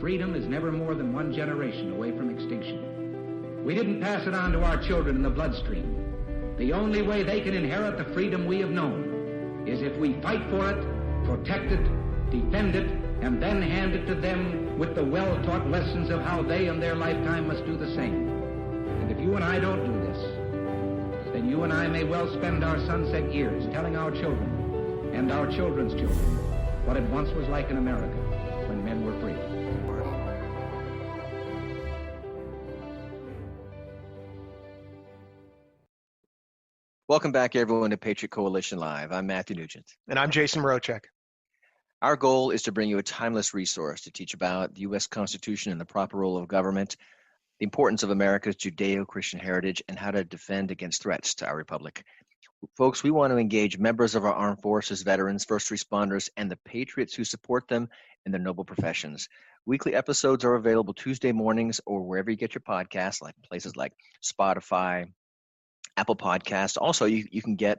freedom is never more than one generation away from extinction. We didn't pass it on to our children in the bloodstream. The only way they can inherit the freedom we have known is if we fight for it, protect it, defend it, and then hand it to them with the well-taught lessons of how they in their lifetime must do the same. And if you and I don't do this, then you and I may well spend our sunset years telling our children and our children's children what it once was like in America when men were free. Welcome back, everyone, to Patriot Coalition Live. I'm Matthew Nugent. And I'm Jason Mroczek. Our goal is to bring you a timeless resource to teach about the U.S. Constitution and the proper role of government, the importance of America's Judeo-Christian heritage, and how to defend against threats to our republic. Folks, we want to engage members of our armed forces, veterans, first responders, and the patriots who support them in their noble professions. Weekly episodes are available Tuesday mornings or wherever you get your podcasts, like places like Spotify, Apple Podcasts. Also, you can get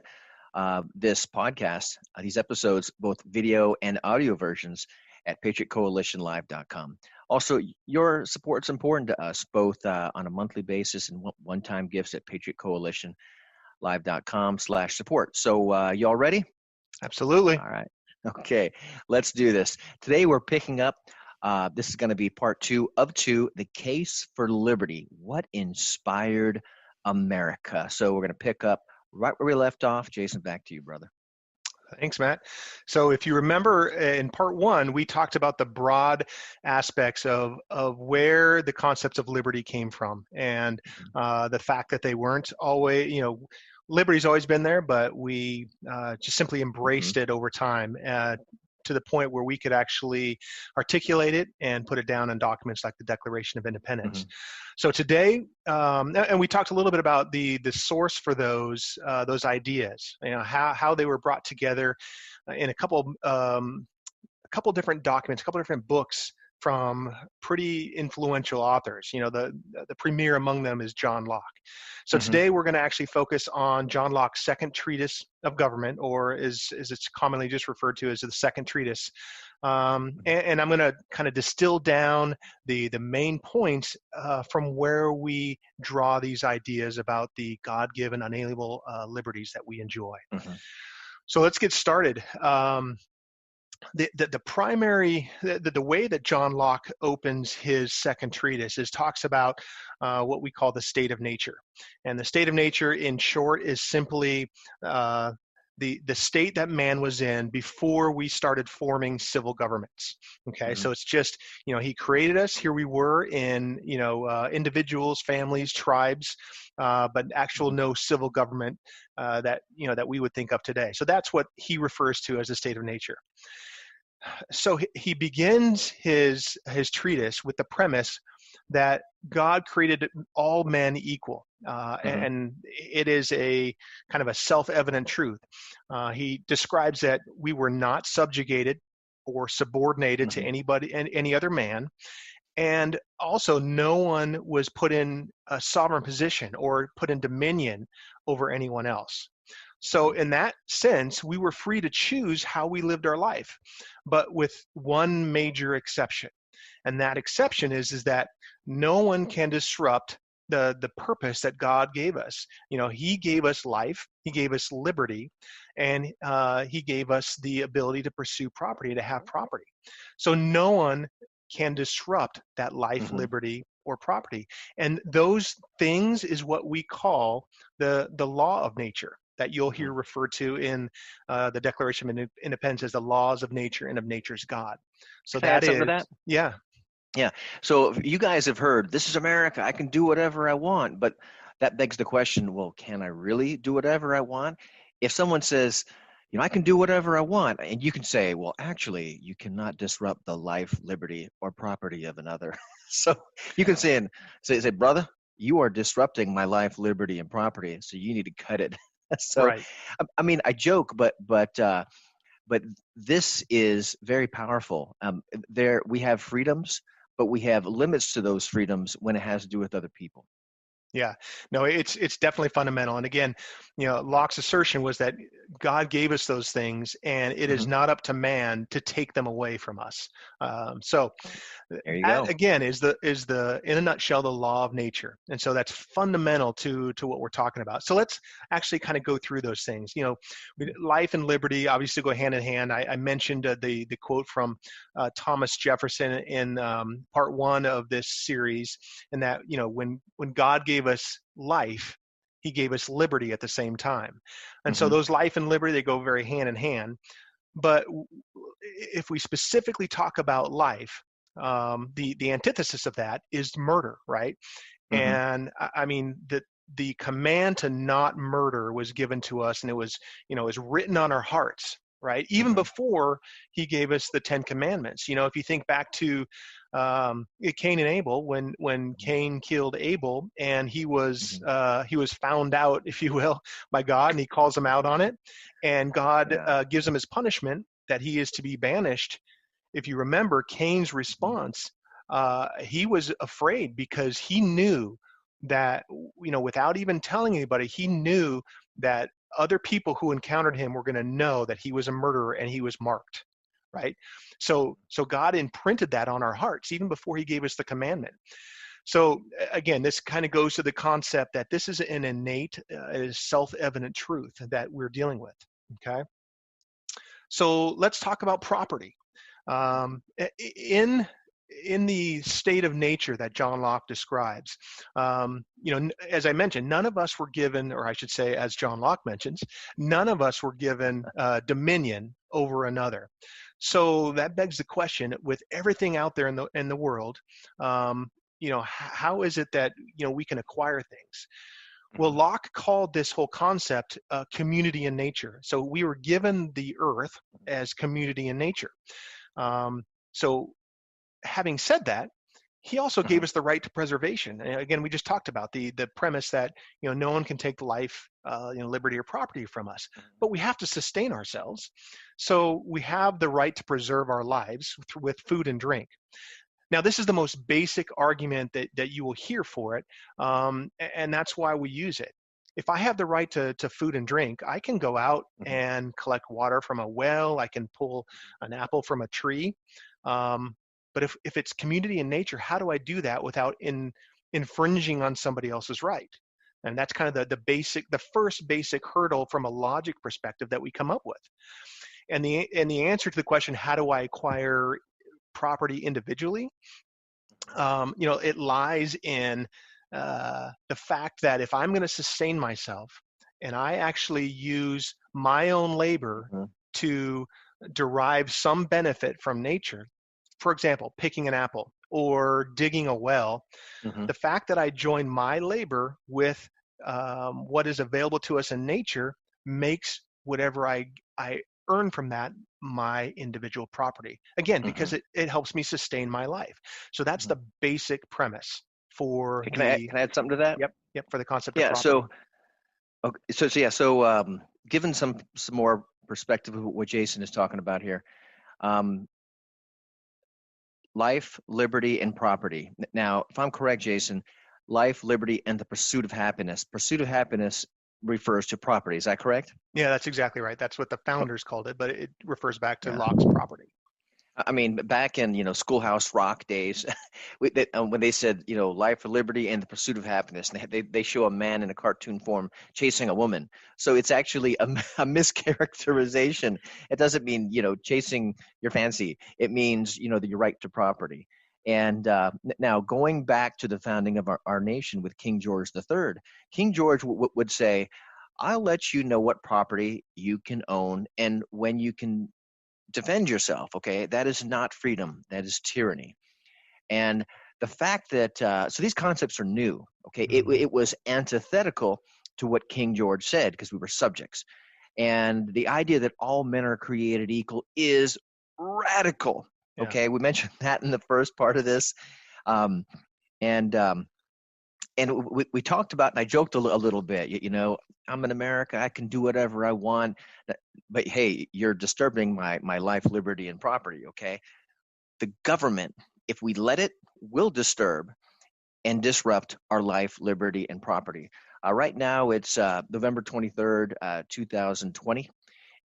this podcast, these episodes, both video and audio versions at patriotcoalitionlive.com. Also, your support's important to us, both on a monthly basis and one-time gifts at patriotcoalitionlive.com/support. So y'all ready? Absolutely. All right. Okay, let's do this. Today we're picking up, this is going to be part 2 of 2, The Case for Liberty. What inspired America? So we're going to pick up right where we left off. Jason, back to you, brother. Thanks, Matt. So if you remember in part 1, we talked about the broad aspects of where the concepts of liberty came from, and the fact that they weren't always, liberty's always been there, but we just simply embraced it over time to the point where we could actually articulate it and put it down in documents like the Declaration of Independence. So today, and we talked a little bit about the source for those ideas, how they were brought together in a couple different documents, a couple different books from pretty influential authors. The premier among them is John Locke. So today we're going to actually focus on John Locke's second treatise of government, or as it's commonly just referred to as the second treatise. And I'm going to kind of distill down the main points from where we draw these ideas about the God-given unalienable liberties that we enjoy. So let's get started. The primary, the way that John Locke opens his second treatise is talks about what we call the state of nature. And the state of nature, in short, is simply the state that man was in before we started forming civil governments. Okay, so it's just, he created us, here we were in, individuals, families, tribes, but actual no civil government that we would think of today. So that's what he refers to as the state of nature. So he begins his treatise with the premise that God created all men equal, and it is a kind of a self-evident truth. He describes that we were not subjugated or subordinated to anybody and any other man, and also no one was put in a sovereign position or put in dominion over anyone else. So in that sense, we were free to choose how we lived our life, but with one major exception. And that exception is that no one can disrupt the purpose that God gave us. He gave us life, he gave us liberty, and he gave us the ability to pursue property, to have property. So no one can disrupt that life, liberty, or property. And those things is what we call the law of nature, that you'll hear referred to in the Declaration of Independence as the laws of nature and of nature's God. So Can I add something to that? Yeah. Yeah. So you guys have heard, this is America, I can do whatever I want. But that begs the question, well, can I really do whatever I want? If someone says, I can do whatever I want, and you can say, well, actually, you cannot disrupt the life, liberty, or property of another. So you can say, brother, you are disrupting my life, liberty, and property, so you need to cut it. So, right. I mean, I joke, but this is very powerful. We have freedoms, but we have limits to those freedoms when it has to do with other people. Yeah, no, it's definitely fundamental. And again, Locke's assertion was that God gave us those things, and it is Hmm. not up to man to take them away from us. So There you that go. again is the in a nutshell the law of nature, and so that's fundamental to what we're talking about. So let's actually kind of go through those things. Life and liberty obviously go hand in hand. I mentioned the quote from Thomas Jefferson in part one of this series, and that when God gave us life, He gave us liberty at the same time, and so Hmm. those life and liberty, they go very hand in hand. But if we specifically talk about life, the antithesis of that is murder, right? Hmm. And I mean the command to not murder was given to us, and it was written on our hearts, right? Even Hmm. before He gave us the Ten Commandments. If you think back to Cain and Abel, when Cain killed Abel, and he was Hmm. found out, if you will, by God, and He calls him out on it, and God Yeah. gives him his punishment that he is to be banished. If you remember Cain's response, he was afraid because he knew that, without even telling anybody, he knew that other people who encountered him were going to know that he was a murderer and he was marked, right? So God imprinted that on our hearts even before He gave us the commandment. So again, this kind of goes to the concept that this is an innate, self-evident truth that we're dealing with. Okay, so let's talk about property. In the state of nature that John Locke describes, as I mentioned, none of us were given, or I should say, as John Locke mentions, none of us were given dominion over another. So that begs the question: with everything out there in the world, how is it that we can acquire things? Well, Hmm. Locke called this whole concept community in nature. So we were given the earth as community in nature. So having said that, he also gave Hmm. us the right to preservation. And again, we just talked about the premise that no one can take life, liberty, or property from us, but we have to sustain ourselves. So we have the right to preserve our lives with food and drink. Now, this is the most basic argument that you will hear for it, and that's why we use it. If I have the right to food and drink, I can go out Hmm. and collect water from a well. I can pull an apple from a tree. But if it's community in nature, how do I do that without infringing on somebody else's right? And that's kind of the first basic hurdle from a logic perspective that we come up with. And the answer to the question, how do I acquire property individually? It lies in the fact that if I'm going to sustain myself and I actually use my own labor Hmm. to derive some benefit from nature, for example, picking an apple or digging a well, Hmm. the fact that I join my labor with what is available to us in nature makes whatever I earn from that my individual property. Again, because Hmm. it helps me sustain my life. So that's the basic premise for Okay, the can I add something to that? yep for the concept of Yeah. property. Okay, given some more perspective of what Jason is talking about here, um, life, liberty, and property. Now, if I'm correct, Jason, life, liberty, and the pursuit of happiness. Pursuit of happiness refers to property. Is that correct? Yeah, that's exactly right. That's what the Oh, founders called it, but it refers back to yeah. Locke's property. I mean, back in Schoolhouse Rock days, when they said life for liberty and the pursuit of happiness, and they show a man in a cartoon form chasing a woman. So it's actually a mischaracterization. It doesn't mean chasing your fancy. It means your right to property. And now going back to the founding of our nation with King George III, King George would say, "I'll let you know what property you can own and when you can defend yourself." Okay, that is not freedom, that is tyranny. And the fact that so these concepts are new. Okay, Mhm. it was antithetical to what King George said because we were subjects, and the idea that all men are created equal is radical. Yeah. Okay, we mentioned that in the first part of this. um, and we talked about, and I joked a little bit, I'm in America, I can do whatever I want, but hey, you're disturbing my life, liberty, and property. Okay, the government, if we let it, will disturb. and disrupt our life, liberty, and property. Right now, it's November 23rd, 2020,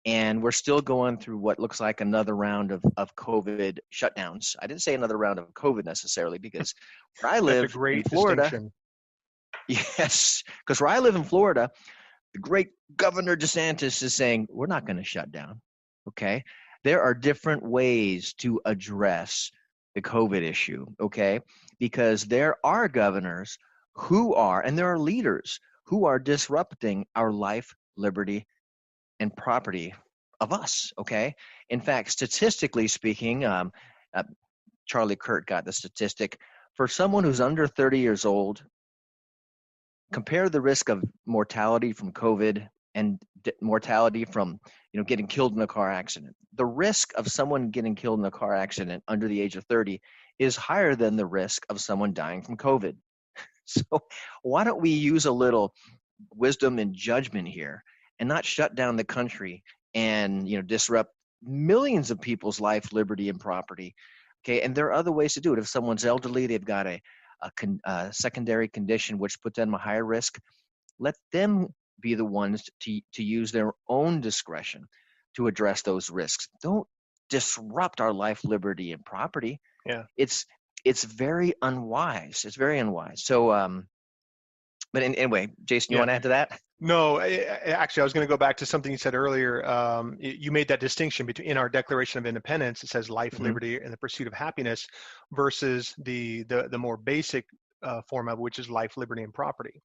and we're still going through what looks like another round of COVID shutdowns. I didn't say another round of COVID necessarily, because where I That's a live in great Florida, distinction. yes, because where I live in Florida, the great Governor DeSantis is saying, we're not going to shut down, okay? There are different ways to address the COVID issue, okay? Because there are governors who are, and there are leaders who are disrupting our life, liberty, and property of us, okay? In fact, statistically speaking, Charlie Kirk got the statistic. For someone who's under 30 years old, compare the risk of mortality from COVID and mortality from getting killed in a car accident. The risk of someone getting killed in a car accident under the age of 30 is higher than the risk of someone dying from COVID. So why don't we use a little wisdom and judgment here and not shut down the country and disrupt millions of people's life, liberty, and property? Okay, and there are other ways to do it. If someone's elderly, they've got a secondary condition which put them at higher risk, let them be the ones to use their own discretion to address those risks. Don't disrupt our life, liberty, and property. Yeah. It's very unwise. It's very unwise. So, but anyway, Jason, you want to add to that? No, actually, I was going to go back to something you said earlier. You made that distinction between in our Declaration of Independence, it says life, liberty, and the pursuit of happiness, versus the more basic form of which is life, liberty, and property.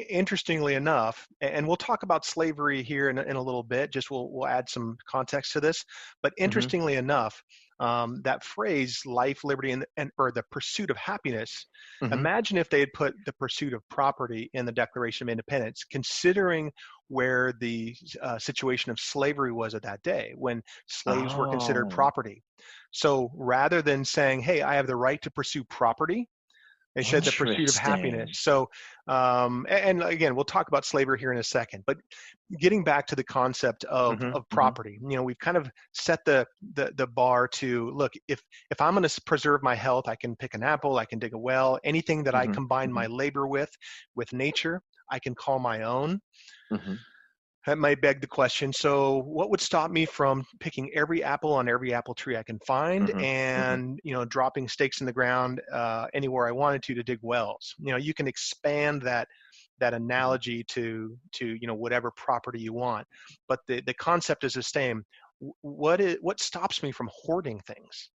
Interestingly enough, and we'll talk about slavery here in a little bit. Just we'll add some context to this. But interestingly enough, that phrase life, liberty, and or the pursuit of happiness, imagine if they had put the pursuit of property in the Declaration of Independence, considering where the situation of slavery was at that day, when slaves were considered property. So rather than saying, hey, I have the right to pursue property, they said the pursuit of happiness. So, and again, we'll talk about slavery here in a second, but getting back to the concept of property, we've kind of set the bar to, look, if I'm going to preserve my health, I can pick an apple, I can dig a well, anything that I combine my labor with nature, I can call my own. That might beg the question, so what would stop me from picking every apple on every apple tree I can find and, dropping stakes in the ground anywhere I wanted to dig wells? You can expand that analogy to whatever property you want, but the concept is the same. What stops me from hoarding things?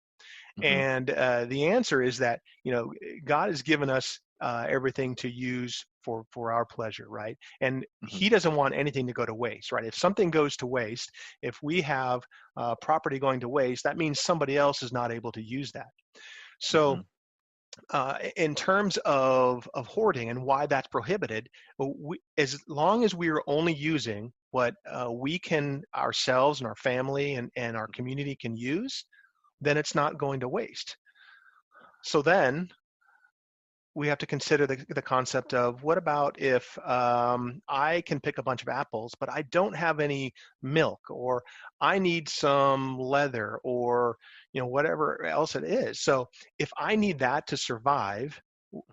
And the answer is that, God has given us everything to use for our pleasure, right? And he doesn't want anything to go to waste, right? If something goes to waste, if we have property going to waste, that means somebody else is not able to use that. So in terms of hoarding and why that's prohibited, as long as we are only using what we can ourselves and our family and our community can use, then it's not going to waste. So then we have to consider the concept of, what about if I can pick a bunch of apples, but I don't have any milk, or I need some leather, or whatever else it is. So if I need that to survive,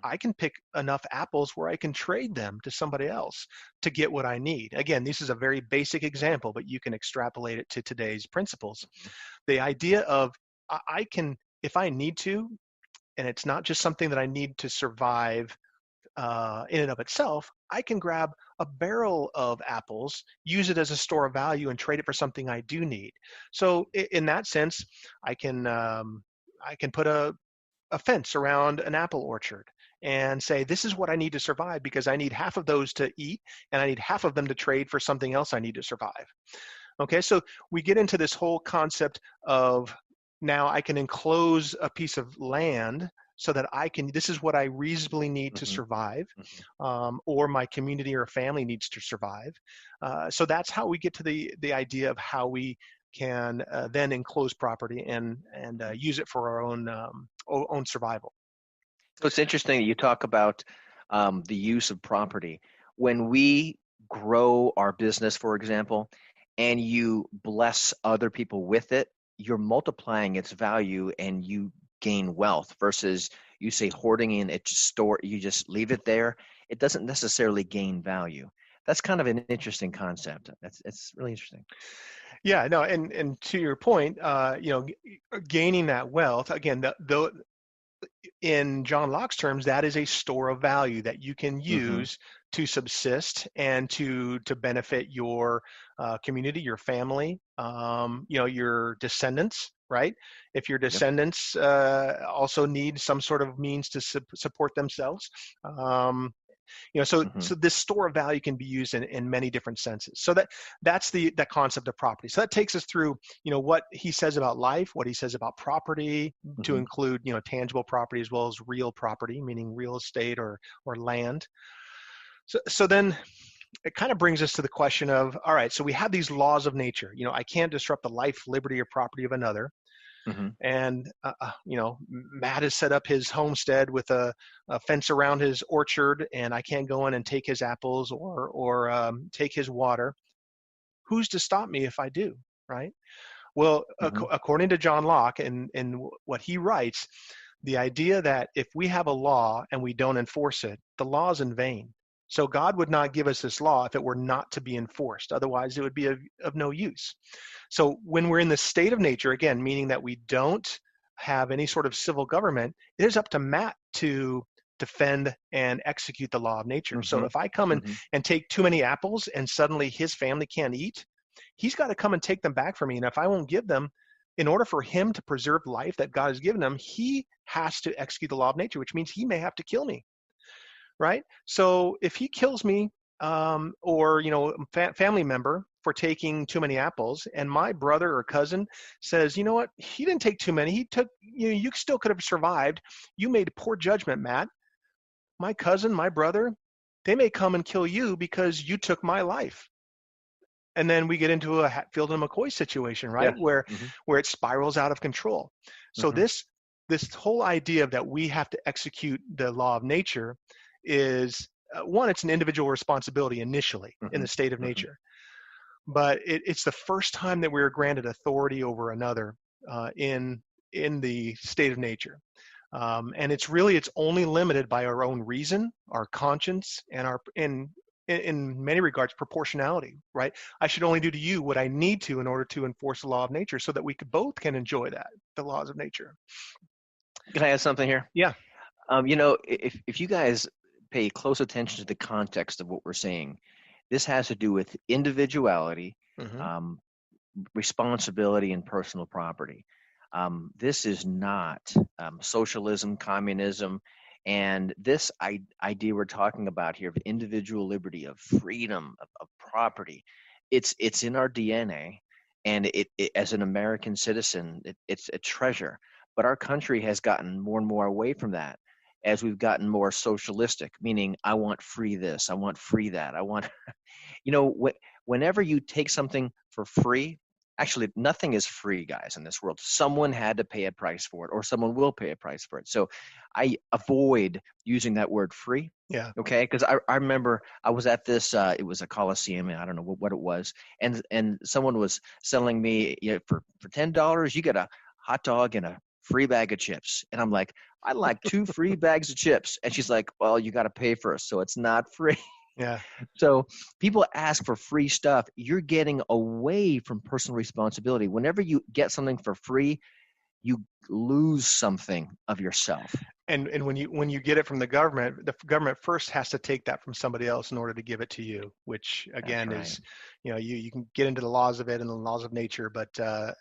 I can pick enough apples where I can trade them to somebody else to get what I need. Again, this is a very basic example, but you can extrapolate it to today's principles. The idea of, I can, if I need to, and it's not just something that I need to survive in and of itself, I can grab a barrel of apples, use it as a store of value, and trade it for something I do need. So in that sense, I can put a fence around an apple orchard and say, this is what I need to survive, because I need half of those to eat, and I need half of them to trade for something else I need to survive. Okay, so we get into this whole concept of, now I can enclose a piece of land so that this is what I reasonably need to survive, or my community or family needs to survive. So that's how we get to the idea of how we can then enclose property and use it for our own survival. So it's interesting that you talk about the use of property. When we grow our business, for example, and you bless other people with it, you're multiplying its value, and you gain wealth versus you say hoarding in it, just store, you just leave it there. It doesn't necessarily gain value. That's kind of an interesting concept. It's really interesting. Yeah, no, and to your point, gaining that wealth again, in John Locke's terms, that is a store of value that you can use to subsist and to benefit your community, your family, your descendants, right? If your descendants also need some sort of means to support themselves, so this store of value can be used in many different senses. So that's that concept of property. So that takes us through, what he says about life, what he says about property, to include, tangible property as well as real property, meaning real estate or land. So then it kind of brings us to the question of, all right, so we have these laws of nature. I can't disrupt the life, liberty, or property of another. And, Matt has set up his homestead with a fence around his orchard, and I can't go in and take his apples or take his water. Who's to stop me if I do, right? Well, according to John Locke and what he writes, the idea that if we have a law and we don't enforce it, the law is in vain. So God would not give us this law if it were not to be enforced. Otherwise, it would be of no use. So when we're in the state of nature, again, meaning that we don't have any sort of civil government, it is up to Matt to defend and execute the law of nature. So if I come and take too many apples and suddenly his family can't eat, he's got to come and take them back from me. And if I won't give them, in order for him to preserve life that God has given him, he has to execute the law of nature, which means he may have to kill me. Right? So if he kills me or, family member for taking too many apples, and my brother or cousin says, you know what, he didn't take too many. He took, you still could have survived. You made poor judgment, Matt. My cousin, my brother, they may come and kill you because you took my life. And then we get into a Hatfield and McCoy situation, right? Yeah. Where it spirals out of control. So this whole idea of that we have to execute the law of nature is one, it's an individual responsibility initially in the state of nature, but it's the first time that we are granted authority over another in the state of nature, and it's only limited by our own reason, our conscience, and our in many regards proportionality. Right? I should only do to you what I need to in order to enforce the law of nature, so that we both can enjoy the laws of nature. Can I add something here? Yeah. If you guys pay close attention to the context of what we're saying, this has to do with individuality, responsibility, and personal property. This is not socialism, communism, and this idea we're talking about here of individual liberty, of freedom, of property. It's in our DNA, and it as an American citizen, it's a treasure. But our country has gotten more and more away from that as we've gotten more socialistic, meaning I want free this, I want free that, I want, whenever you take something for free, actually nothing is free, guys, in this world. Someone had to pay a price for it, or someone will pay a price for it. So I avoid using that word free. Yeah. Okay. Because I remember I was at this, it was a Coliseum, and I don't know what it was. And someone was selling me, for $10, you get a hot dog and a free bag of chips. And I'm like, I'd like 2 free bags of chips. And she's like, well, you got to pay first, so it's not free. Yeah. So people ask for free stuff. You're getting away from personal responsibility. Whenever you get something for free, you lose something of yourself. And when you get it from the government first has to take that from somebody else in order to give it to you, which again is, you can get into the laws of it and the laws of nature, but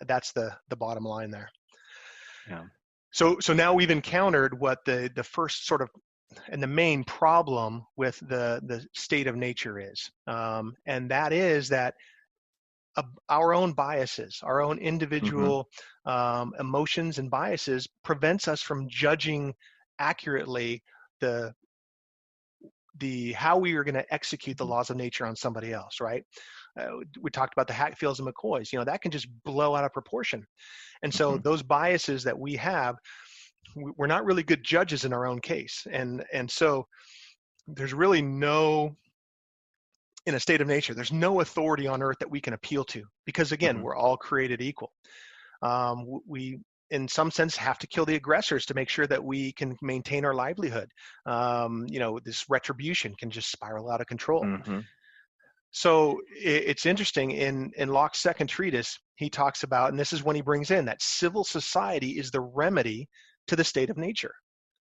that's the bottom line there. Yeah. So now we've encountered what the first sort of and the main problem with the state of nature is, and that is that our own biases, our own individual emotions and biases prevents us from judging accurately the how we are going to execute the laws of nature on somebody else, right? We talked about the Hatfields and McCoys. That can just blow out of proportion. And so those biases that we have, we're not really good judges in our own case. And so there's really no, in a state of nature, there's no authority on earth that we can appeal to, because again, we're all created equal. in some sense, have to kill the aggressors to make sure that we can maintain our livelihood. This retribution can just spiral out of control. Mm-hmm. So it's interesting, in Locke's second treatise, he talks about, and this is when he brings in, that civil society is the remedy to the state of nature.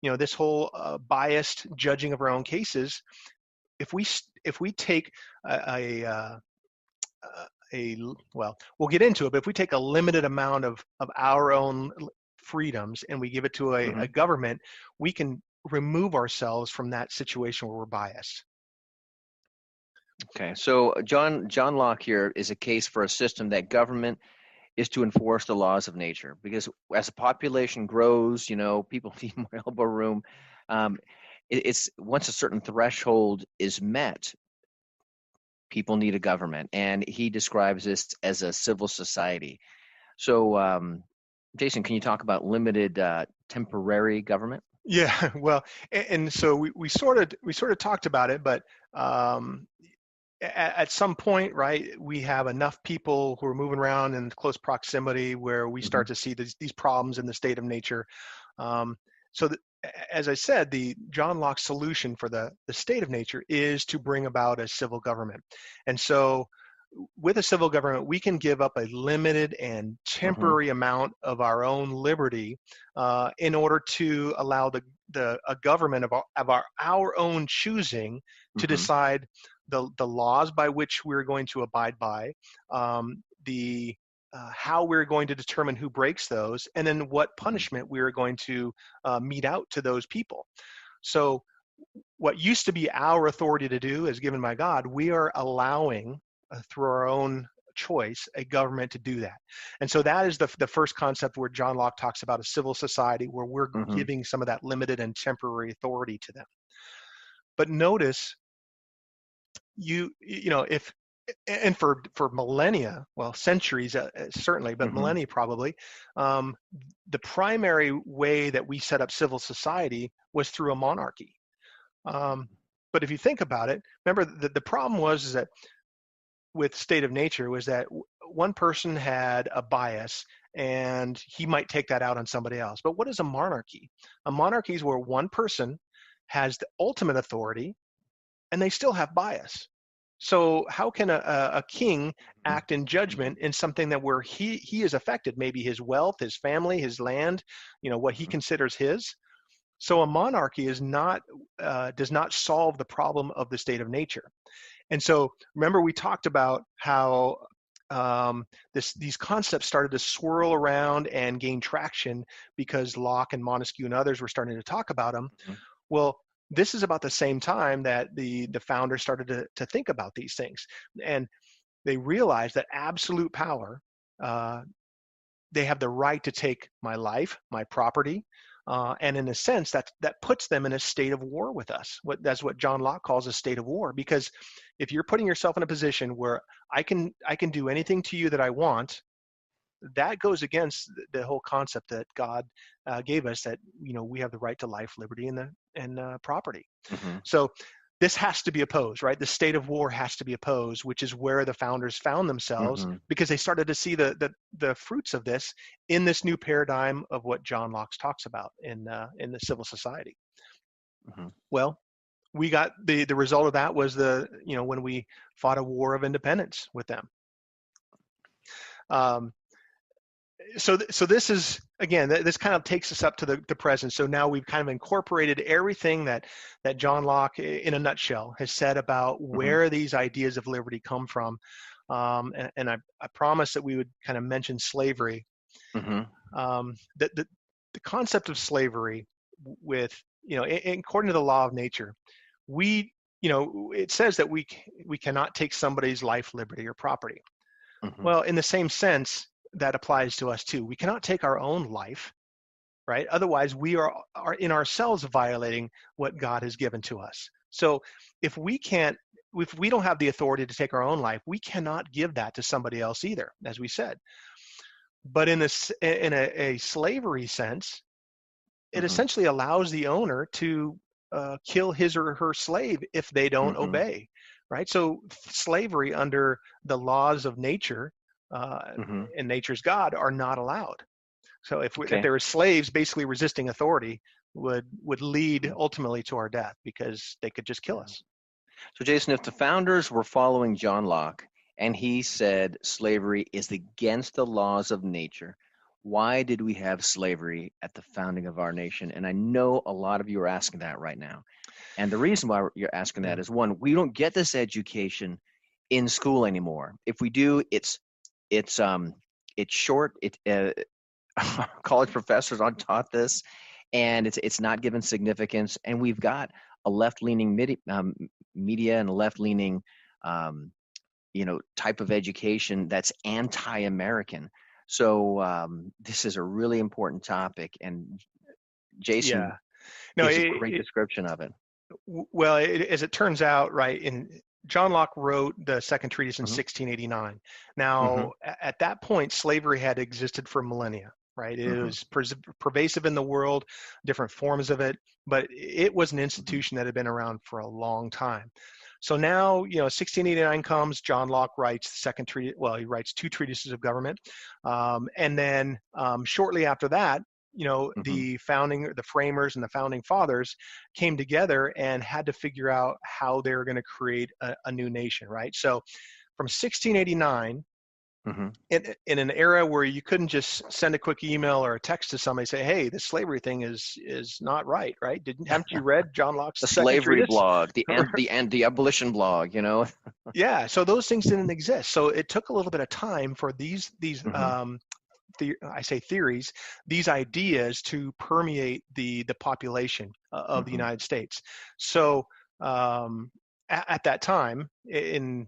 This whole biased judging of our own cases. If we take well, we'll get into it, but if we take a limited amount of our own freedoms and we give it to a government, we can remove ourselves from that situation where we're biased. Okay, so John Locke here is a case for a system that government is to enforce the laws of nature, because as the population grows, people need more elbow room. It's once a certain threshold is met, people need a government, and he describes this as a civil society. So, Jason, can you talk about limited temporary government? Yeah, well, and so we sort of talked about it, but at some point, right, we have enough people who are moving around in close proximity where we start to see these problems in the state of nature. As I said, the John Locke solution for the state of nature is to bring about a civil government. And so with a civil government, we can give up a limited and temporary amount of our own liberty in order to allow a government of our own choosing to decide the laws by which we're going to abide by, how we're going to determine who breaks those, and then what punishment we're going to mete out to those people. So what used to be our authority to do, as given by God, we are allowing through our own choice a government to do that. And so that is the first concept where John Locke talks about a civil society, where we're giving some of that limited and temporary authority to them. But notice, if, and for millennia, well, centuries certainly, but millennia probably, the primary way that we set up civil society was through a monarchy. But if you think about it, remember the problem was that with state of nature was that one person had a bias and he might take that out on somebody else. But what is a monarchy? A monarchy is where one person has the ultimate authority and they still have bias. So how can a king act in judgment in something that where he is affected, maybe his wealth, his family, his land, what he considers his? So a monarchy does not solve the problem of the state of nature. And so remember, we talked about how these concepts started to swirl around and gain traction because Locke and Montesquieu and others were starting to talk about them. Well, this is about the same time that the founders started to think about these things. And they realized that absolute power, they have the right to take my life, my property, and in a sense, that puts them in a state of war with us. That's what John Locke calls a state of war. Because if you're putting yourself in a position where I can do anything to you that I want, that goes against the whole concept that God gave us, that we have the right to life, liberty, and property. So this has to be opposed, right? The state of war has to be opposed, which is where the founders found themselves because they started to see the fruits of this in this new paradigm of what John Locke talks about in the civil society. Well, we got the result of that was when we fought a war of independence with them. So this is, again, this kind of takes us up to the present. So now we've kind of incorporated everything that John Locke, in a nutshell, has said about where these ideas of liberty come from. And I promised that we would kind of mention slavery. The concept of slavery, with according to the law of nature, it says that we cannot take somebody's life, liberty, or property. Well, in the same sense, that applies to us too. We cannot take our own life, right? Otherwise, we are in ourselves violating what God has given to us. So if we don't have the authority to take our own life, we cannot give that to somebody else either, as we said. But in a slavery sense, it essentially allows the owner to kill his or her slave if they don't obey, right? So slavery under the laws of nature and nature's God are not allowed. So if Okay. there were slaves basically resisting authority, would lead ultimately to our death because they could just kill us. So, Jason, if the founders were following John Locke and he said slavery is against the laws of nature, why did we have slavery at the founding of our nation? And I know a lot of you are asking that right now. And the reason why you're asking that is, one, we don't get this education in school anymore. If we do, it's short. College professors aren't taught this, and it's not given significance. And we've got a left-leaning media and a left-leaning type of education that's anti-American. So this is a really important topic, and Jason gives a great description of it. Well, as it turns out, right, John Locke wrote the Second Treatise in 1689. Now, at that point, slavery had existed for millennia, right? It was pervasive in the world, different forms of it, but it was an institution that had been around for a long time. So now, 1689 comes, John Locke writes the Second Treatise, well, he writes 2 treatises of government. And then shortly after that, the framers and the founding fathers came together and had to figure out how they were going to create a new nation, right? So from 1689, in an era where you couldn't just send a quick email or a text to somebody, say, hey, this slavery thing is not right? Haven't you read John Locke's the slavery blog, the abolition blog, Yeah, so those things didn't exist. So it took a little bit of time for these I say theories, these ideas to permeate the population of the United States. So at that time, in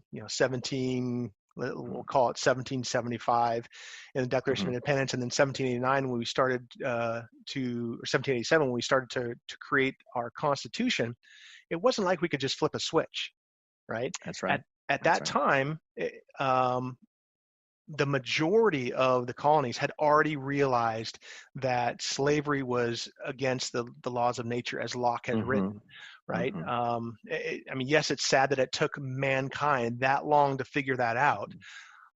we'll call it 1775, in the Declaration of Independence, and then 1789 when we started or 1787 when we started to create our Constitution, it wasn't like we could just flip a switch, right? That's right. At that time, the majority of the colonies had already realized that slavery was against the laws of nature as Locke had written, right? Yes, it's sad that it took mankind that long to figure that out,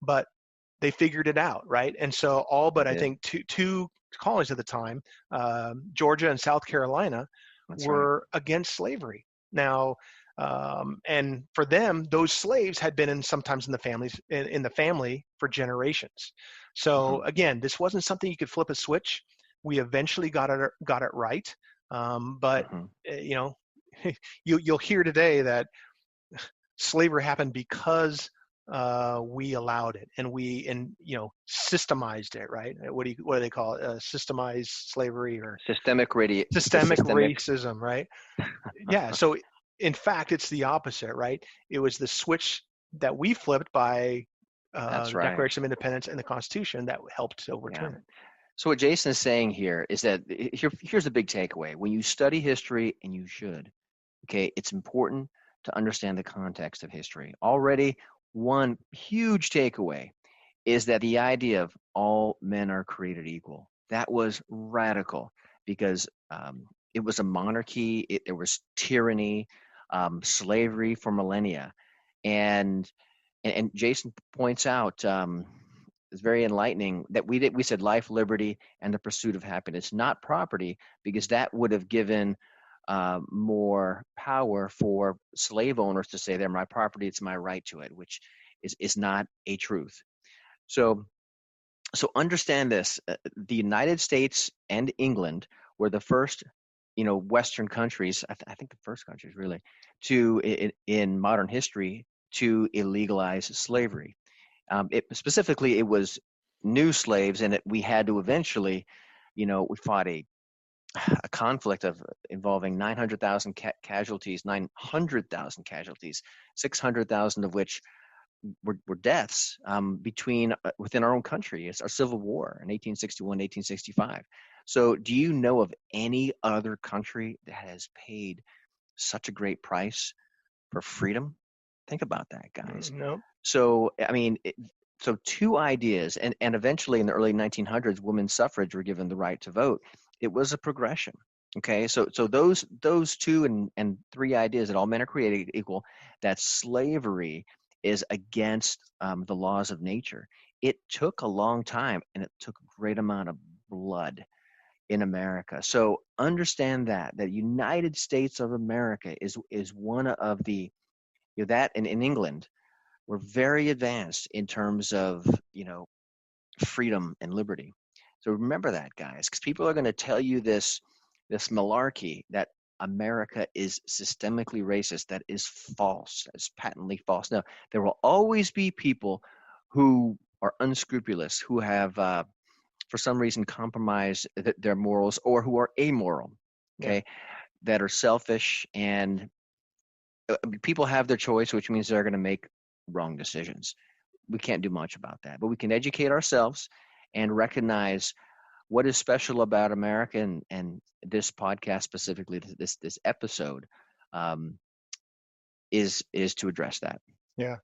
but they figured it out, right? And so I think two colonies at the time, Georgia and South Carolina, were against slavery. Now, and for them, those slaves had been sometimes in the family for generations. So again, this wasn't something you could flip a switch. We eventually got it right, but you'll hear today that slavery happened because we allowed it and systemized it, right? What do they call it? Systemized slavery or systemic racism, right? Yeah. So in fact, it's the opposite, right? It was the switch that we flipped by the Declaration of Independence and the Constitution that helped to overturn it. So what Jason is saying here is that here's the big takeaway. When you study history, and you should, it's important to understand the context of history. Already, one huge takeaway is that the idea of all men are created equal, that was radical because it was a monarchy, there was tyranny, slavery for millennia. And Jason points out, it's very enlightening that we said life, liberty, and the pursuit of happiness, not property, because that would have given more power for slave owners to say they're my property, it's my right to it, which is not a truth. So understand this, the United States and England were the first, Western countries, I think the first countries really, in modern history to illegalize slavery. Specifically, it was new slaves, and we had to eventually, we fought a conflict involving 900,000 casualties, 600,000 of which were deaths within our own country. It's our Civil War in 1861, 1865. So do you know of any other country that has paid such a great price for freedom? Think about that, guys. No. So, so two ideas, and eventually in the early 1900s, women's suffrage were given the right to vote. It was a progression. Okay, so those two and three ideas that all men are created equal, that slavery is against the laws of nature. It took a long time, and it took a great amount of blood in America. So understand that United States of America is one of the, that, and in England, we're very advanced in terms of, freedom and liberty. So remember that, guys, because people are going to tell you this malarkey that America is systemically racist. That is false. That's patently false. Now, there will always be people who are unscrupulous, who have, for some reason, compromised their morals, or who are amoral, okay, that are selfish, and people have their choice, which means they're going to make wrong decisions. We can't do much about that, but we can educate ourselves and recognize what is special about America, and this podcast specifically, this episode, is to address that. Yeah.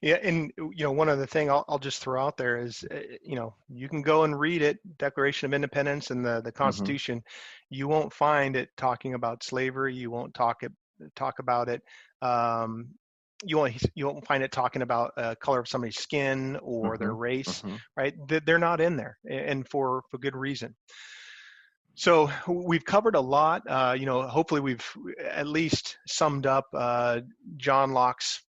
And one other thing I'll just throw out there is, you can go and read it, Declaration of Independence and the Constitution. Mm-hmm. You won't find it talking about slavery. You won't talk about it. You won't find it talking about color of somebody's skin or their race, right? They're not in there, and for good reason. So we've covered a lot. Hopefully we've at least summed up John Locke's,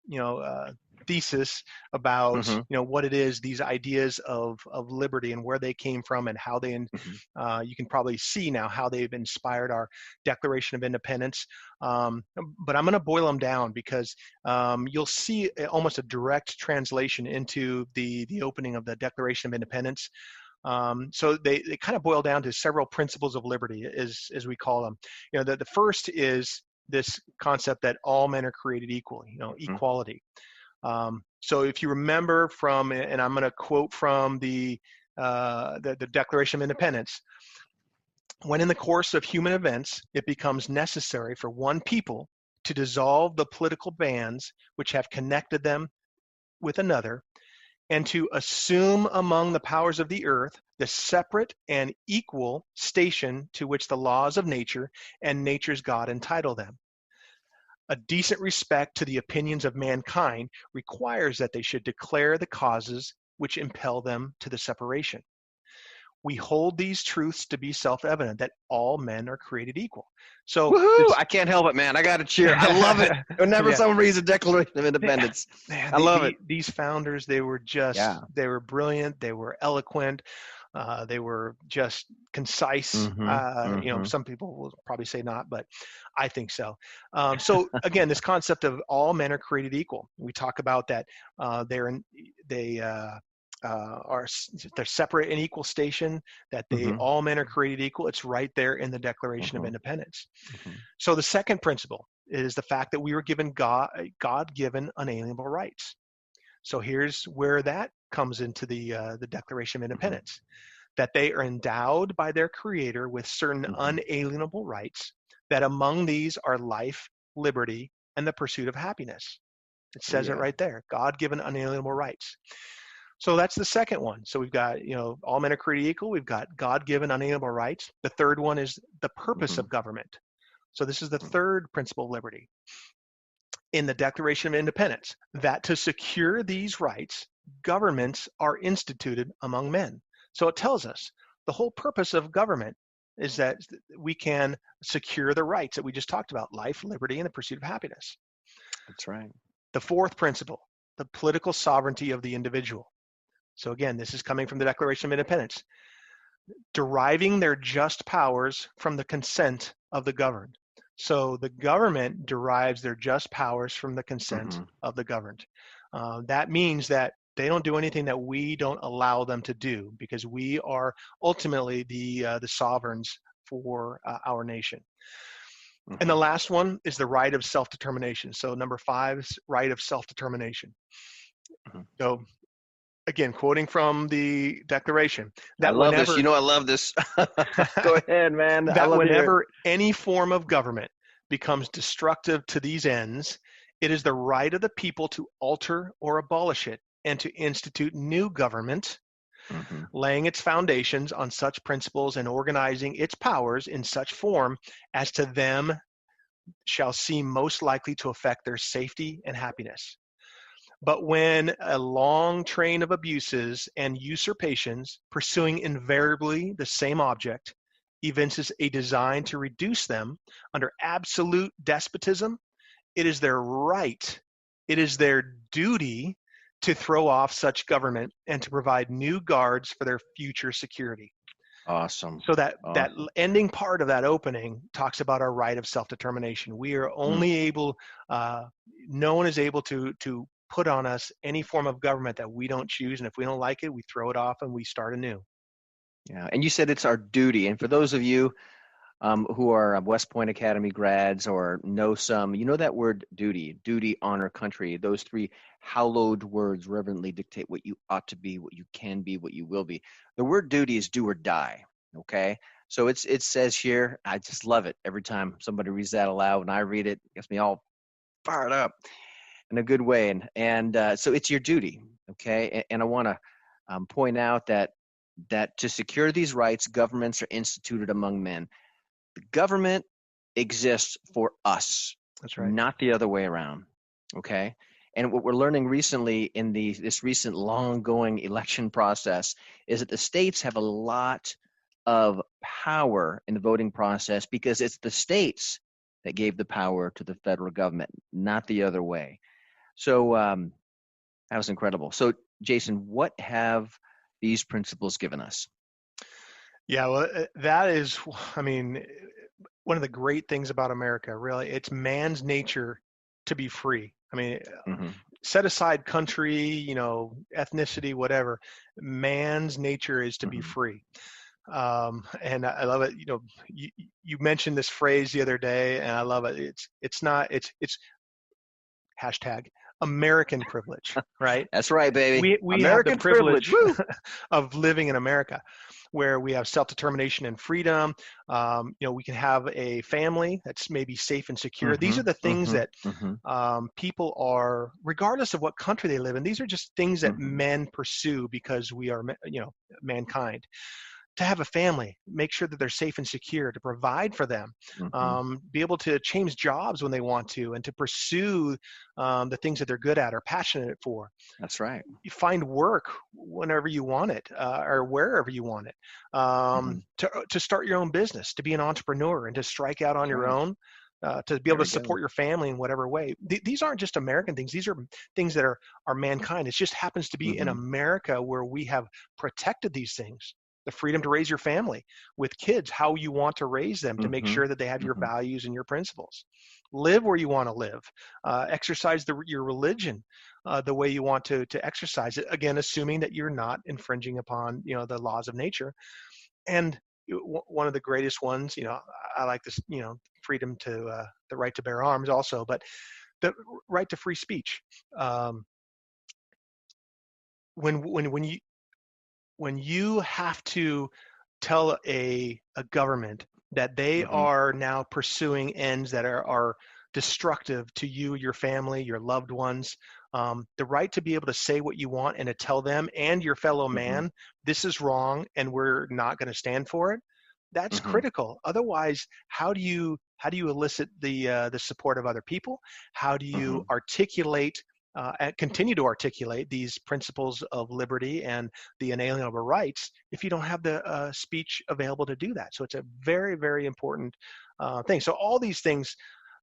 thesis about, what it is, these ideas of liberty and where they came from, and how they, you can probably see now how they've inspired our Declaration of Independence. But I'm going to boil them down, because you'll see almost a direct translation into the opening of the Declaration of Independence. So they kind of boil down to several principles of liberty, as we call them. The first is this concept that all men are created equal, equality. So if you remember from, and I'm going to quote from the Declaration of Independence, when in the course of human events, it becomes necessary for one people to dissolve the political bands which have connected them with another, and to assume among the powers of the earth the separate and equal station to which the laws of nature and nature's God entitle them. A decent respect to the opinions of mankind requires that they should declare the causes which impel them to the separation. We hold these truths to be self-evident, that all men are created equal. So I can't help it, man. I got to cheer. I love it. Whenever someone reads the Declaration of Independence, I love it. These founders, they were just, they were brilliant. They were eloquent. They were just concise. Some people will probably say not, but I think so. So again, this concept of all men are created equal. We talk about that. They're separate and equal station, that all men are created equal. It's right there in the Declaration of Independence. So the second principle is the fact that we were given God-given unalienable rights. So here's where that comes into the Declaration of Independence, that they are endowed by their Creator with certain unalienable rights, that among these are life, liberty, and the pursuit of happiness. It says it right there, God-given unalienable rights. So that's the second one. So we've got, all men are created equal. We've got God-given unalienable rights. The third one is the purpose of government. So this is the third principle of liberty in the Declaration of Independence, that to secure these rights, governments are instituted among men. So it tells us the whole purpose of government is that we can secure the rights that we just talked about, life, liberty, and the pursuit of happiness. That's right. The fourth principle, the political sovereignty of the individual. So again, this is coming from the Declaration of Independence, deriving their just powers from the consent of the governed. So the government derives their just powers from the consent of the governed. That means that they don't do anything that we don't allow them to do, because we are ultimately the sovereigns for our nation. And the last one is the right of self-determination. So number 5 is right of self-determination. So again, quoting from the Declaration, that I love this. I love this. Go ahead, man. That whenever any form of government becomes destructive to these ends, it is the right of the people to alter or abolish it, and to institute new government, laying its foundations on such principles and organizing its powers in such form as to them shall seem most likely to affect their safety and happiness. But when a long train of abuses and usurpations, pursuing invariably the same object, evinces a design to reduce them under absolute despotism, it is their right, it is their duty to throw off such government and to provide new guards for their future security. Awesome. So that Awesome. ending part of that opening talks about our right of self-determination. We are only able, no one is able to put on us any form of government that we don't choose, and if we don't like it, we throw it off and we start anew. Yeah, and you said it's our duty. And for those of you who are West Point Academy grads or know some, you know that word duty, honor, country. Those three hallowed words reverently dictate what you ought to be, what you can be, what you will be. The word duty is do or die, okay? So it says here, I just love it. Every time somebody reads that aloud, when I read it, it gets me all fired up in a good way. And so it's your duty, okay? And I want to point out that to secure these rights, governments are instituted among men. The government exists for us. That's right. Not the other way around. Okay. And what we're learning recently in this recent long-going election process is that the states have a lot of power in the voting process because it's the states that gave the power to the federal government, not the other way. So that was incredible. So Jason, what have these principles given us? Yeah, well, that is, I mean, one of the great things about America, really. It's man's nature to be free. I mean, set aside country, you know, ethnicity, whatever. Man's nature is to be free. And I love it. You know, you mentioned this phrase the other day, and I love it. It's hashtag American privilege, right? That's right, baby. We American have the privilege of living in America, where we have self-determination and freedom. You know, we can have a family that's maybe safe and secure. These are the things that people are, regardless of what country they live in, these are just things that men pursue because we are, you know, mankind. To have a family, make sure that they're safe and secure, to provide for them, be able to change jobs when they want to, and to pursue the things that they're good at or passionate for. That's right. You find work whenever you want it, or wherever you want it. To start your own business, to be an entrepreneur, and to strike out on your own. To be able to support your family in whatever way. These aren't just American things. These are things that are mankind. It just happens to be in America where we have protected these things. The freedom to raise your family with kids, how you want to raise them, to make sure that they have your values and your principles. Live where you want to live. Exercise your religion the way you want to exercise it. Again, assuming that you're not infringing upon, you know, the laws of nature. And one of the greatest ones, you know, I like this, you know, freedom to the right to bear arms also, but the right to free speech. When you have to tell a government that they are now pursuing ends that are destructive to you, your family, your loved ones, the right to be able to say what you want and to tell them and your fellow man, this is wrong and we're not going to stand for it, that's critical. Otherwise, how do you elicit the support of other people? How do you articulate and continue to articulate these principles of liberty and the inalienable rights if you don't have the speech available to do that? So it's a very, very important thing. So all these things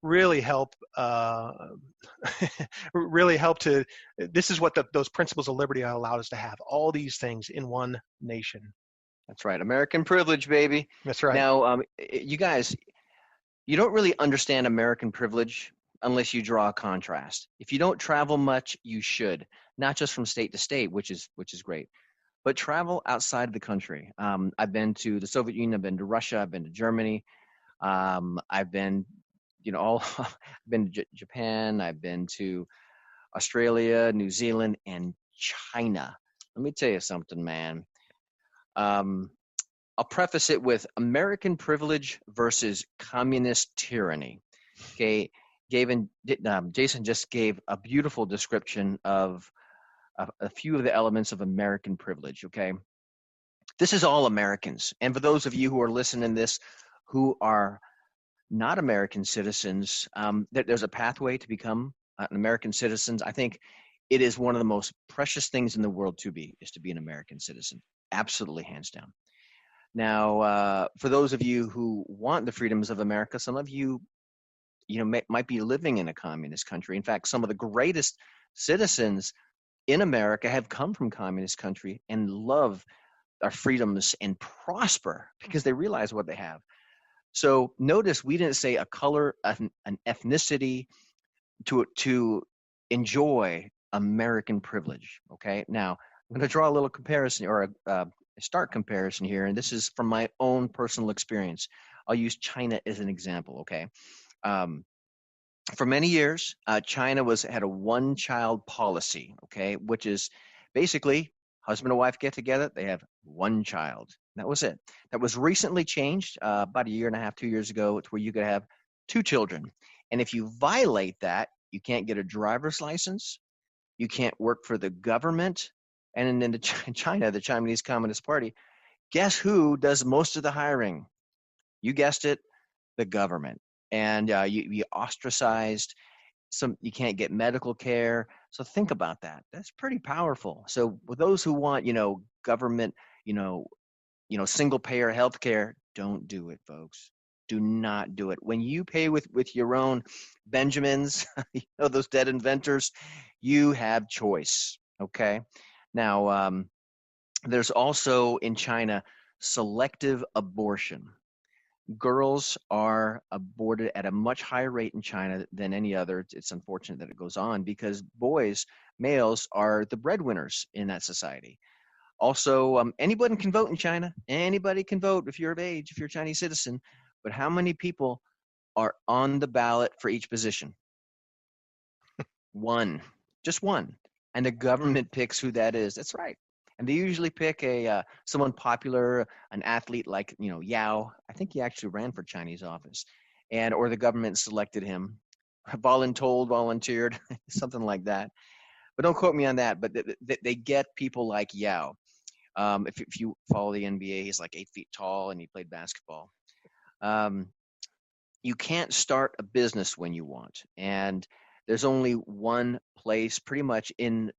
really help this is what those principles of liberty allowed us to have, all these things in one nation. That's right. American privilege, baby. That's right. Now, you guys, you don't really understand American privilege unless you draw a contrast. If you don't travel much, you should, not just from state to state, which is great, but travel outside of the country. I've been to the Soviet Union, I've been to Russia, I've been to Germany, I've been, you know, I've been to Japan, I've been to Australia, New Zealand, and China. Let me tell you something, man. I'll preface it with American privilege versus communist tyranny. Okay. Jason just gave a beautiful description of a few of the elements of American privilege, okay? This is all Americans. And for those of you who are listening to this who are not American citizens, there's a pathway to become an American citizens. I think it is one of the most precious things in the world to be an American citizen. Absolutely, hands down. Now, for those of you who want the freedoms of America, some of you, might be living in a communist country. In fact, some of the greatest citizens in America have come from communist country and love our freedoms and prosper because they realize what they have. So notice we didn't say a color, an ethnicity to enjoy American privilege. Okay. Now I'm going to draw a little comparison or a stark comparison here. And this is from my own personal experience. I'll use China as an example. Okay. For many years, China had a one-child policy, okay, which is basically husband and wife get together, they have one child. That was it. That was recently changed about a year and a half, 2 years ago, to where you could have two children. And if you violate that, you can't get a driver's license, you can't work for the government. And in China, the Chinese Communist Party, guess who does most of the hiring? You guessed it, the government. And you ostracized. You can't get medical care. So think about that. That's pretty powerful. So with those who want, government, single payer healthcare, don't do it, folks. Do not do it. When you pay with your own Benjamins, those dead inventors, you have choice. Okay. Now, there's also in China selective abortion. Girls are aborted at a much higher rate in China than any other. It's unfortunate that it goes on because males are the breadwinners in that society. Also, anybody can vote in China. Anybody can vote if you're of age, if you're a Chinese citizen. But how many people are on the ballot for each position? One, just one. And the government picks who that is. That's right. And they usually pick someone popular, an athlete like, Yao. I think he actually ran for Chinese office, or the government selected him, volunteered, something like that. But don't quote me on that. But they get people like Yao. If you follow the NBA, he's like 8 feet tall and he played basketball. You can't start a business when you want, and there's only one place pretty much in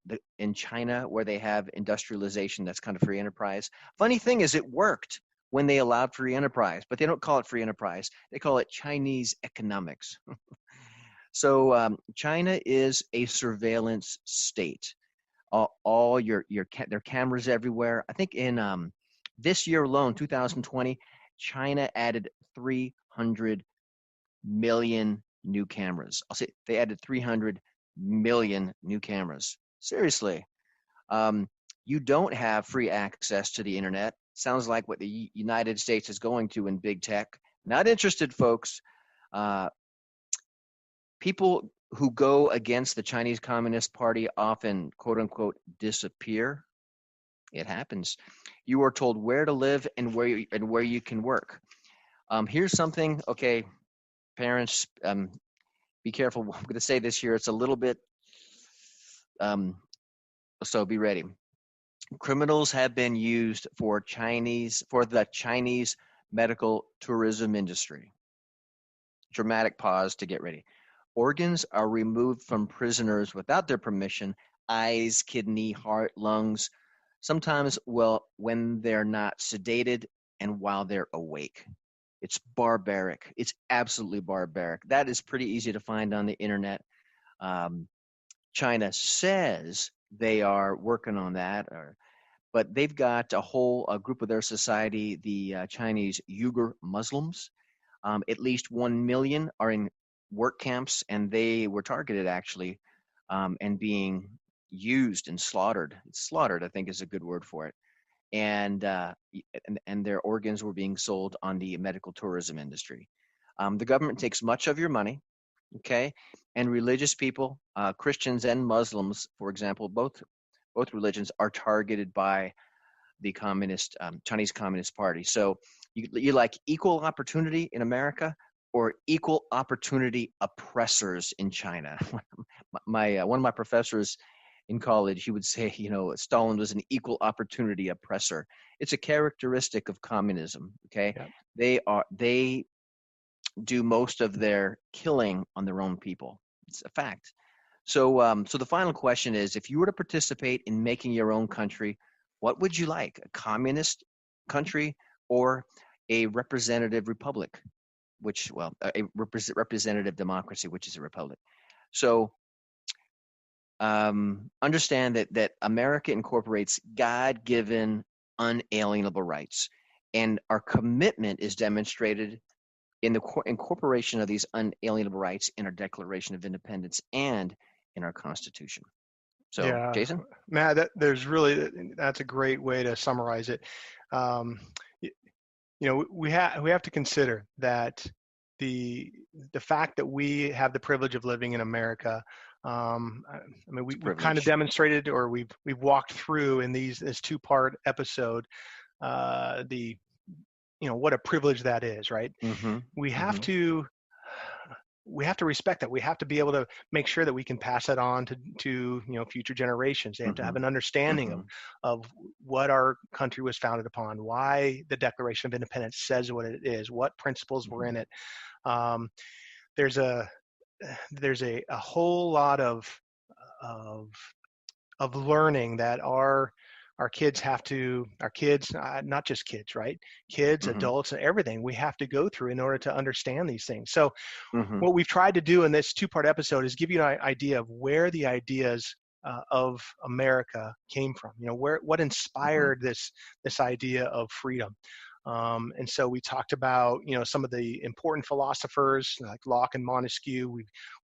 China where they have industrialization that's kind of free enterprise. Funny thing is, it worked when they allowed free enterprise, but they don't call it free enterprise. They call it Chinese economics. So China is a surveillance state. All their cameras everywhere. I think in this year alone, 2020, China added 300 million new cameras. I'll say they added 300 million new cameras. Seriously. You don't have free access to the internet. Sounds like what the United States is going to in big tech. Not interested, folks. People who go against the Chinese Communist Party often, quote unquote, disappear. It happens. You are told where to live and where you can work. Here's something, okay, parents, be careful. I'm going to say this here. It's a little bit, so be ready. Criminals have been used for the Chinese medical tourism industry. Dramatic pause to get ready. Organs are removed from prisoners without their permission. Eyes, kidney, heart, lungs. Sometimes, when they're not sedated and while they're awake. It's barbaric. It's absolutely barbaric. That is pretty easy to find on the internet. China says they are working on that, but they've got a group of their society, the Chinese Uyghur Muslims. At least 1 million are in work camps, and they were targeted actually and being used and slaughtered. Slaughtered, I think, is a good word for it. And their organs were being sold on the medical tourism industry. The government takes much of your money, okay? And religious people, Christians and Muslims, for example, both religions are targeted by the Chinese Communist Party. So you like equal opportunity in America or equal opportunity oppressors in China? One of my professors in college, he would say, Stalin was an equal opportunity oppressor. It's a characteristic of communism. Okay, yeah. They do most of their killing on their own people. It's a fact. So the final question is, if you were to participate in making your own country, what would you like? A communist country or a representative republic, a representative democracy, which is a republic? So understand that America incorporates God-given unalienable rights, and our commitment is demonstrated in the incorporation of these unalienable rights in our Declaration of Independence and in our Constitution. So, Yeah, Jason? Matt, that's a great way to summarize it. We have to consider that the fact that we have the privilege of living in America. We've kind of demonstrated, or we've walked through in this two-part episode, what a privilege that is, right? Mm-hmm. We have to respect that. We have to be able to make sure that we can pass that on to future generations. They have to have an understanding of what our country was founded upon, why the Declaration of Independence says what it is, what principles were in it. There's a whole lot of learning that our kids not just kids, right? Kids, adults, and everything we have to go through in order to understand these things. So what we've tried to do in this two-part episode is give you an idea of where the ideas of America came from, what inspired this idea of freedom. And so we talked about, some of the important philosophers like Locke and Montesquieu.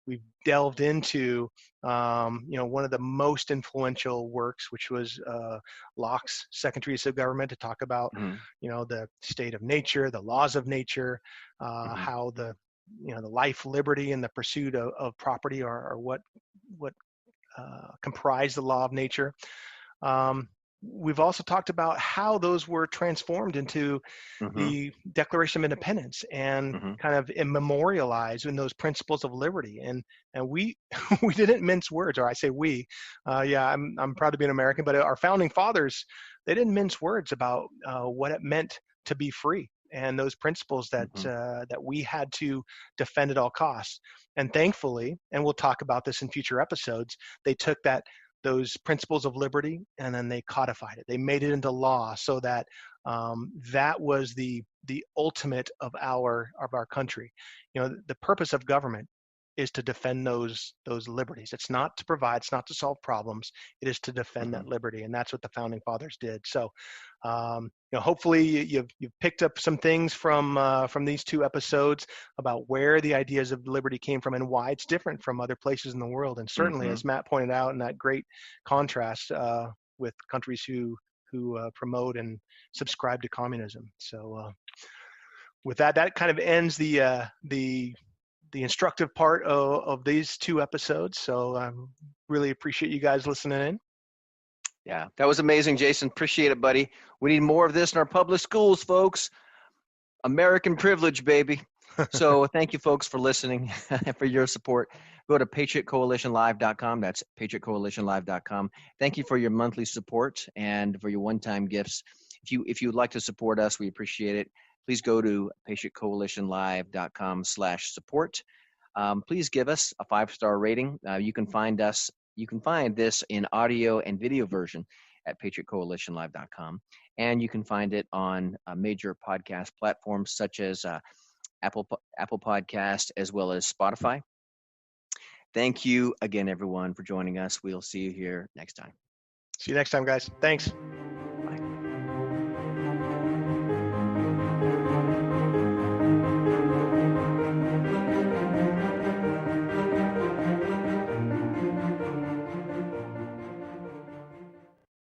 We've delved into, one of the most influential works, which was Locke's Second Treatise of Government, to talk about, the state of nature, the laws of nature, how the life, liberty, and the pursuit of property are what comprise the law of nature. We've also talked about how those were transformed into the Declaration of Independence and kind of memorialized in those principles of liberty. And we we didn't mince words, or I say we. I'm proud to be an American, but our founding fathers, they didn't mince words about what it meant to be free and those principles that we had to defend at all costs. And thankfully, and we'll talk about this in future episodes, they took those principles of liberty, and then they codified it. They made it into law, so that that was the ultimate of our country. The purpose of government is to defend those liberties. It's not to provide, it's not to solve problems. It is to defend that liberty, and that's what the founding fathers did. So, hopefully you've picked up some things from these two episodes about where the ideas of liberty came from and why it's different from other places in the world. And certainly, as Matt pointed out, in that great contrast with countries who promote and subscribe to communism. So, with that kind of ends the instructive part of these two episodes. So I really appreciate you guys listening in. Yeah, that was amazing, Jason. Appreciate it, buddy. We need more of this in our public schools, folks. American privilege, baby. So thank you, folks, for listening and for your support. Go to patriotcoalitionlive.com. That's patriotcoalitionlive.com. Thank you for your monthly support and for your one-time gifts. If you'd like to support us, we appreciate it. Please go to patriotcoalitionlive.com/support. Please give us a 5-star rating. You can find this in audio and video version at patriotcoalitionlive.com. And you can find it on major podcast platforms such as Apple Podcast, as well as Spotify. Thank you again, everyone, for joining us. We'll see you here next time. See you next time, guys. Thanks.